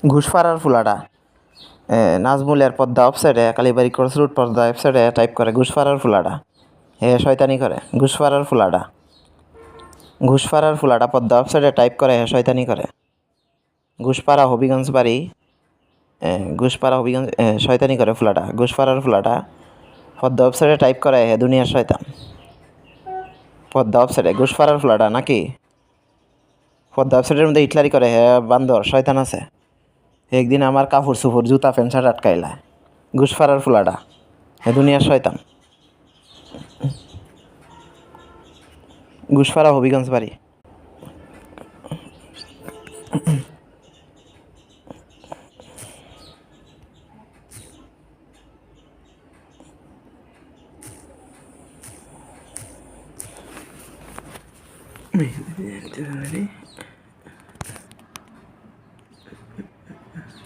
ঘুষপাড়ার ফুলাটা নাজমুলের পদ্মা অফসাইডে কালীবাড়ি cross root Padma অফসাইডে type করে ঘুষপাড়ার ফুলাটা, হে শয়তানি করে ঘুষপাড়ার ফুলাটা, ঘুষপাড়ার ফুলাটা পদ্মা অফসাইডে টাইপ করে হে শয়তানি করে। ঘুষপাড়া হবিগঞ্জ বাড়ি, ঘুষপাড়া হবিগঞ্জ শয়তানি করে ফুলাটা, ঘুষপাড়ার ফুলাটা পদ্মা অফসাইডে টাইপ করে হে দুনিয়ার শয়তান। পদ্মা অফসাইডে ঘুষপাড়ার ফুলাটা নাকি পদ্মা অফসাইডের মধ্যে ইটলারি করে হে বান্দর শয়তান আছে। একদিন আমার কাপড় চুপড় জুতা প্যান্ট শার্ট আটকাইলা, ঘুষপাড়ার ফুলাটা হে দুনিয়ার শয়তান। ঘুষপাড়া হবিগঞ্জ বাড়ি। Ready?